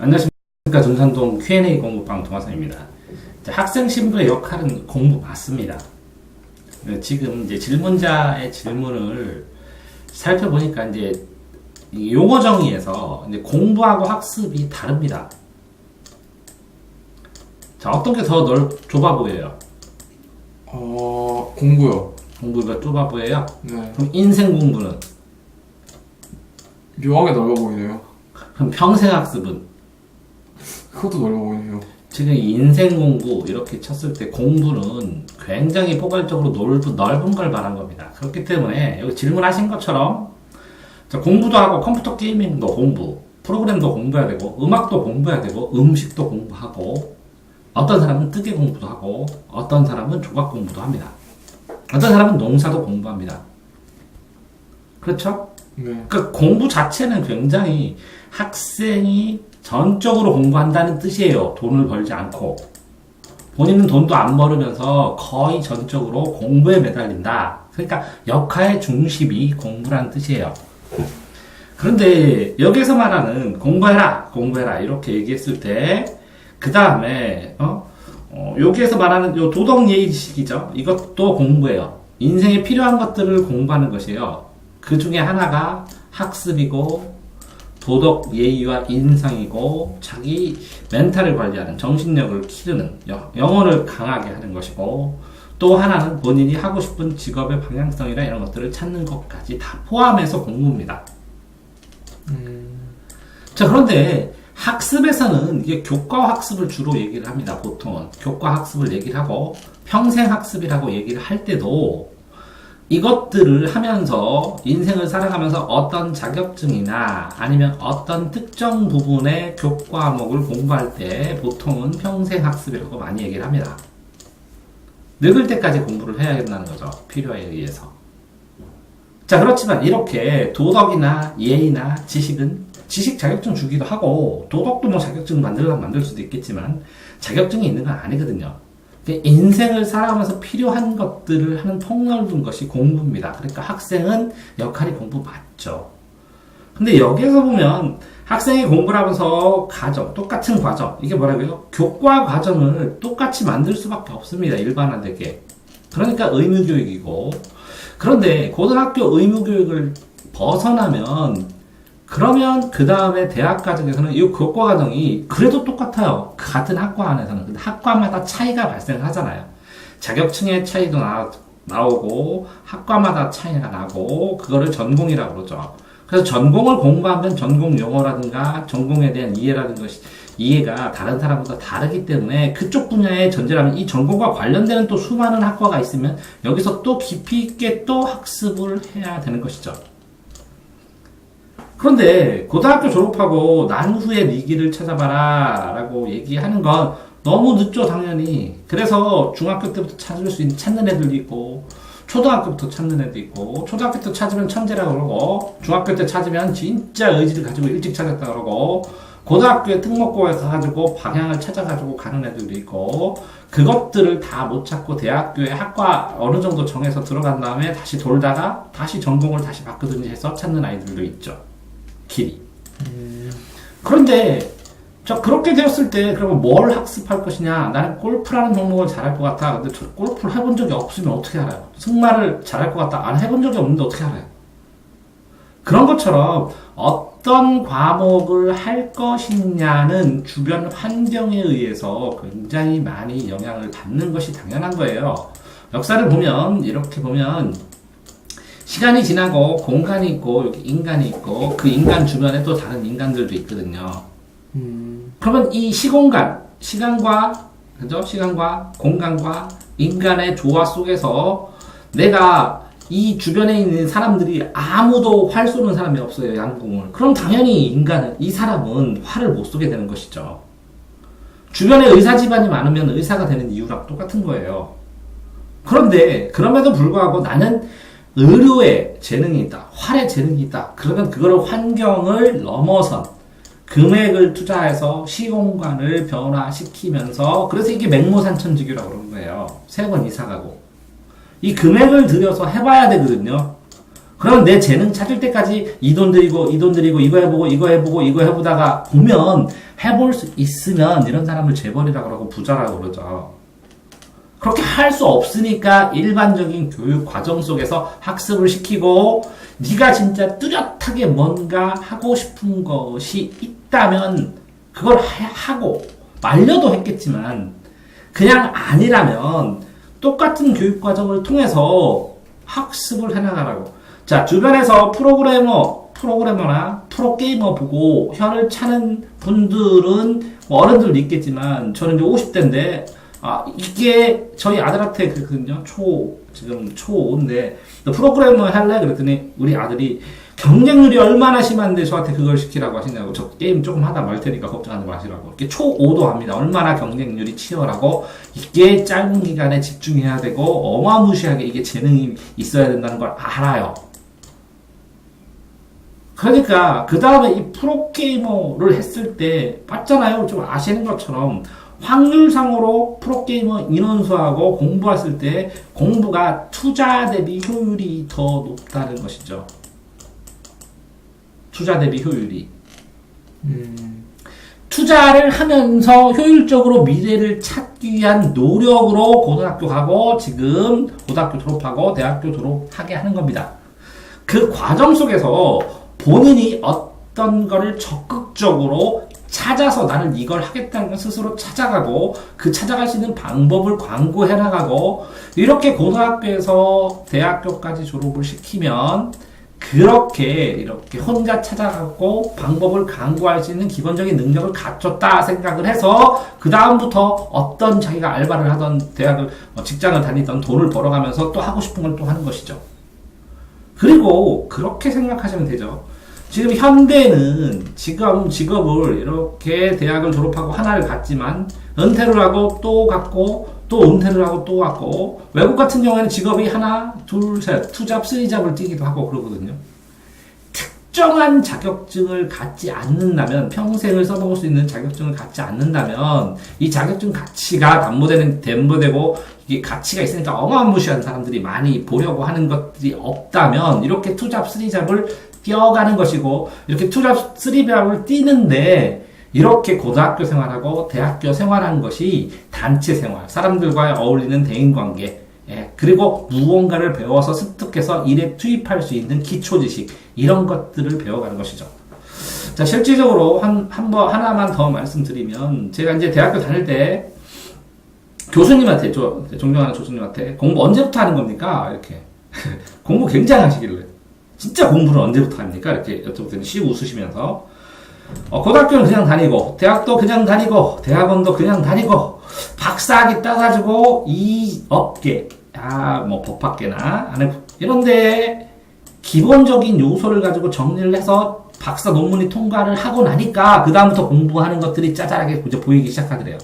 안녕하십니까. 중산동 Q&A 공부방 동화선입니다. 학생 신부의 역할은 공부 맞습니다. 지금 이제 질문자의 질문을 살펴보니까 이제 용어 정의에서 이제 공부하고 학습이 다릅니다. 자, 어떤 게 더 좁아 보여요? 공부요. 공부가 좁아 보여요? 네. 그럼 인생 공부는? 묘하게 넓어 보이네요. 그럼 평생 학습은? 그것도 넓어 보이네요. 지금 인생 공부 이렇게 쳤을 때 공부는 굉장히 포괄적으로 넓은 걸 말한 겁니다. 그렇기 때문에 여기 질문하신 것처럼 공부도 하고 컴퓨터 게이밍도 공부, 프로그램도 공부해야 되고 음악도 공부해야 되고 음식도 공부하고 어떤 사람은 뜨개 공부도 하고 어떤 사람은 조각 공부도 합니다. 어떤 사람은 농사도 공부합니다. 그렇죠? 네. 그러니까 공부 자체는 굉장히 학생이 전적으로 공부한다는 뜻이에요. 돈을 벌지 않고. 본인은 돈도 안 벌으면서 거의 전적으로 공부에 매달린다. 그러니까 역할 중심이 공부라는 뜻이에요. 그런데 여기서 말하는 공부해라 이렇게 얘기했을 때 그 다음에 여기에서 말하는 요 도덕 예의 지식이죠. 이것도 공부예요. 인생에 필요한 것들을 공부하는 것이에요. 그 중에 하나가 학습이고 도덕 예의와 인성이고 자기 멘탈을 관리하는 정신력을 기르는 영혼을 강하게 하는 것이고 또 하나는 본인이 하고 싶은 직업의 방향성이나 이런 것들을 찾는 것까지 다 포함해서 공부입니다. 자, 그런데 학습에서는 이게 교과 학습을 주로 얘기를 합니다. 보통은 교과 학습을 얘기를 하고 평생 학습이라고 얘기를 할 때도 이것들을 하면서 인생을 살아가면서 어떤 자격증이나 아니면 어떤 특정 부분의 교과 과목을 공부할 때 보통은 평생 학습이라고 많이 얘기를 합니다. 늙을 때까지 공부를 해야 된다는 거죠. 필요에 의해서. 자, 그렇지만 이렇게 도덕이나 예의나 지식은 지식 자격증 주기도 하고 도덕도 뭐 자격증 만들려면 만들 수도 있겠지만 자격증이 있는 건 아니거든요. 인생을 살아가면서 필요한 것들을 하는 폭넓은 것이 공부입니다. 그러니까 학생은 역할이 공부 맞죠. 근데 여기에서 보면 학생이 공부를 하면서 똑같은 과정, 이게 뭐라고요? 교과 과정을 똑같이 만들 수밖에 없습니다. 일반화되게. 그러니까 의무교육이고. 그런데 고등학교 의무교육을 벗어나면 그러면 그 다음에 대학 과정에서는 이 교과 과정이 그래도 똑같아요. 같은 학과 안에서는. 근데 학과마다 차이가 발생하잖아요. 자격증의 차이도 나오고 학과마다 차이가 나고 그거를 전공이라고 그러죠. 그래서 전공을 공부하면 전공 용어라든가 전공에 대한 이해가 다른 사람보다 다르기 때문에 그쪽 분야의 전제라면 이 전공과 관련되는 또 수많은 학과가 있으면 여기서 또 깊이 있게 또 학습을 해야 되는 것이죠. 그런데 고등학교 졸업하고 난 후에 네 길을 찾아봐라 라고 얘기하는 건 너무 늦죠, 당연히. 그래서 중학교 때부터 찾는 애들도 있고 초등학교부터 찾는 애도 있고 초등학교 때 찾으면 천재라고 그러고 중학교 때 찾으면 진짜 의지를 가지고 일찍 찾았다 그러고 고등학교에 특목고에 가가지고 방향을 찾아가지고 가는 애들도 있고 그것들을 다 못 찾고 대학교에 학과 어느 정도 정해서 들어간 다음에 다시 돌다가 다시 전공을 다시 바꾸든지 해서 찾는 아이들도 있죠. 길이. 그런데 그렇게 되었을 때 그러면 뭘 학습할 것이냐? 나는 골프라는 종목을 잘할 것 같아. 근데 저 골프를 해본 적이 없으면 어떻게 알아요? 승마를 잘할 것 같다. 안 해본 적이 없는데 어떻게 알아요? 그런 것처럼 어떤 과목을 할 것이냐는 주변 환경에 의해서 굉장히 많이 영향을 받는 것이 당연한 거예요. 역사를 보면 이렇게 보면 시간이 지나고 공간이 있고 여기 인간이 있고 그 인간 주변에 또 다른 인간들도 있거든요. 그러면 이 시간과 공간과 인간의 조화 속에서 내가 이 주변에 있는 사람들이 아무도 활 쏘는 사람이 없어요, 양궁을. 그럼 당연히 이 사람은 활을 못 쏘게 되는 것이죠. 주변에 의사 집안이 많으면 의사가 되는 이유랑 똑같은 거예요. 그런데 그럼에도 불구하고 나는 의료에 재능이 있다. 활에 재능이 있다. 그러면 그거를 환경을 넘어선 금액을 투자해서 시공간을 변화시키면서 그래서 이게 맹모산천지교라고 그러는 거예요. 3번 이사 가고. 이 금액을 들여서 해봐야 되거든요. 그럼 내 재능 찾을 때까지 이 돈 들이고 이거 해보고 이거 해보다가 보면 해볼 수 있으면 이런 사람을 재벌이라고 그러고 부자라고 그러죠. 그렇게 할 수 없으니까 일반적인 교육 과정 속에서 학습을 시키고 네가 진짜 뚜렷하게 뭔가 하고 싶은 것이 있다면 그걸 하고 말려도 했겠지만 그냥 아니라면 똑같은 교육 과정을 통해서 학습을 해나가라고. 자, 주변에서 프로그래머나 프로게이머 보고 혀를 차는 분들은 뭐 어른들도 있겠지만 저는 이제 50대인데 이게 저희 아들한테 그랬거든요. 지금 초5인데 프로그래머 할래? 그랬더니 우리 아들이 경쟁률이 얼마나 심한데 저한테 그걸 시키라고 하시냐고. 저 게임 조금 하다 말 테니까 걱정하지 마시라고. 이렇게 초5도 합니다. 얼마나 경쟁률이 치열하고 이게 짧은 기간에 집중해야 되고 어마무시하게 이게 재능이 있어야 된다는 걸 알아요. 그러니까 그 다음에 이 프로게이머를 했을 때 맞잖아요. 좀 아시는 것처럼 확률상으로 프로게이머 인원수하고 공부했을 때 공부가 투자 대비 효율이 더 높다는 것이죠. 투자 대비 효율이. 투자를 하면서 효율적으로 미래를 찾기 위한 노력으로 고등학교 가고 지금 고등학교 졸업하고 대학교 졸업하게 하는 겁니다. 그 과정 속에서 본인이 어떤 거를 적극적으로 찾아서 나는 이걸 하겠다는 걸 스스로 찾아가고 그 찾아갈 수 있는 방법을 광고해 나가고 이렇게 고등학교에서 대학교까지 졸업을 시키면 이렇게 혼자 찾아가고 방법을 강구할 수 있는 기본적인 능력을 갖췄다 생각을 해서 그 다음부터 어떤 자기가 알바를 하던 직장을 다니던 돈을 벌어가면서 또 하고 싶은 걸 또 하는 것이죠. 그리고 그렇게 생각하시면 되죠. 지금 현대는 지금 직업을 이렇게 대학을 졸업하고 하나를 갖지만 은퇴를 하고 또 갖고 또 은퇴를 하고 또 갖고 외국 같은 경우에는 직업이 하나, 둘, 셋, 투잡, 쓰리잡을 뛰기도 하고 그러거든요. 특정한 자격증을 갖지 않는다면 평생을 써먹을 수 있는 자격증을 갖지 않는다면 이 자격증 가치가 담보되고 이게 가치가 있으니까 어마무시한 사람들이 많이 보려고 하는 것들이 없다면 이렇게 투잡, 쓰리잡을 뛰어가는 것이고 이렇게 투잡, 쓰리잡을 뛰는데 이렇게 고등학교 생활하고 대학교 생활하는 것이 단체 생활, 사람들과 어울리는 대인관계, 그리고 무언가를 배워서 습득해서 일에 투입할 수 있는 기초지식, 이런 것들을 배워가는 것이죠. 자, 실질적으로 하나만 더 말씀드리면, 제가 이제 대학교 다닐 때 교수님한테, 존경하는 교수님한테 공부 언제부터 하는 겁니까? 이렇게. 공부 굉장히 하시길래. 진짜 공부를 언제부터 합니까? 이렇게 여쭤보더니 씩 웃으시면서. 고등학교는 그냥 다니고, 대학도 그냥 다니고, 대학원도 그냥 다니고, 박사학위 따가지고, 이 업계, 뭐 법학계나, 이런데 기본적인 요소를 가지고 정리를 해서 박사 논문이 통과를 하고 나니까, 그다음부터 공부하는 것들이 짜잘하게 이제 보이기 시작하더래요.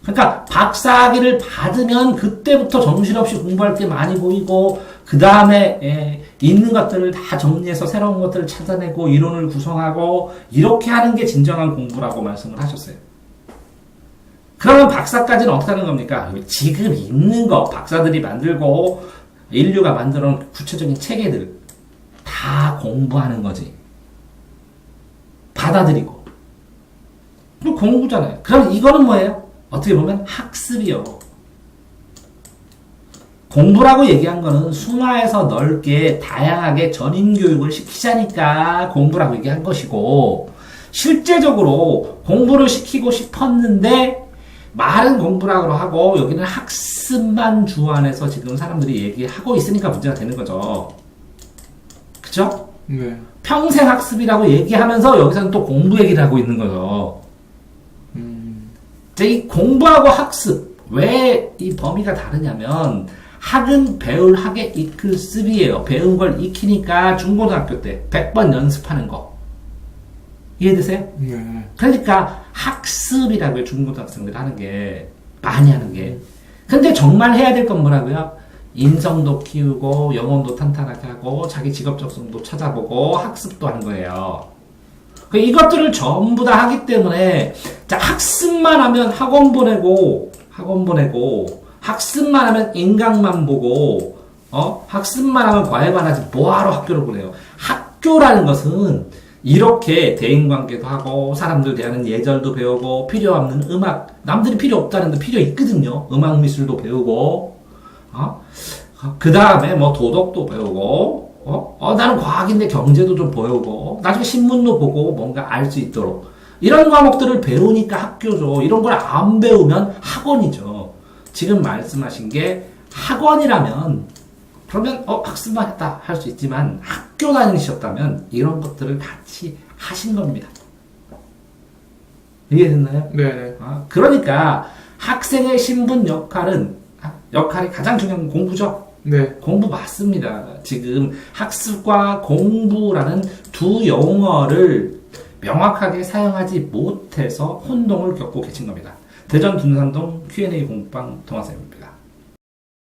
그러니까 박사학위를 받으면 그때부터 정신없이 공부할 게 많이 보이고 그 다음에 있는 것들을 다 정리해서 새로운 것들을 찾아내고 이론을 구성하고 이렇게 하는 게 진정한 공부라고 말씀을 하셨어요. 그러면 박사까지는 어떻게 하는 겁니까? 지금 있는 거 박사들이 만들고 인류가 만들어 놓은 구체적인 체계들 다 공부하는 거지. 받아들이고. 그럼 공부잖아요. 그럼 이거는 뭐예요? 어떻게 보면 학습이요. 공부라고 얘기한 거는 순화해서 넓게 다양하게 전인교육을 시키자니까 공부라고 얘기한 것이고 실제적으로 공부를 시키고 싶었는데 말은 공부라고 하고 여기는 학습만 주안해서 지금 사람들이 얘기하고 있으니까 문제가 되는 거죠. 그죠? 네. 평생 학습이라고 얘기하면서 여기서는 또 공부 얘기를 하고 있는 거죠. 이 공부하고 학습, 왜 이 범위가 다르냐면 학은 배울 학의 이끌 습이에요. 배운 걸 익히니까 중고등학교 때 100번 연습하는 거. 이해되세요? 네. 그러니까 학습이라고요. 중고등학생들 하는 게 많이 하는 게. 근데 정말 해야 될 건 뭐라고요? 인성도 키우고 영혼도 탄탄하게 하고 자기 직업 적성도 찾아보고 학습도 하는 거예요. 이것들을 전부 다 하기 때문에 자, 학습만 하면 학원 보내고 학습만 하면 인강만 보고 학습만 하면 과외만 하지 뭐하러 학교를 보내요. 학교라는 것은 이렇게 대인관계도 하고 사람들 대하는 예절도 배우고 필요 없는 음악 남들이 필요 없다는데 필요 있거든요. 음악 미술도 배우고 그 다음에 뭐 도덕도 배우고 나는 과학인데 경제도 좀 배우고 나중에 신문도 보고 뭔가 알 수 있도록 이런 과목들을 배우니까 학교죠. 이런 걸 안 배우면 학원이죠. 지금 말씀하신 게 학원이라면 그러면 학습만 했다 할 수 있지만 학교 다니셨다면 이런 것들을 같이 하신 겁니다. 이해됐나요? 네네. 그러니까 학생의 신분 역할이 가장 중요한 건 공부죠. 네. 공부 맞습니다. 지금 학습과 공부라는 두 용어를 명확하게 사용하지 못해서 혼동을 겪고 계신 겁니다. 대전 둔산동 Q&A 공방 동아쌤입니다.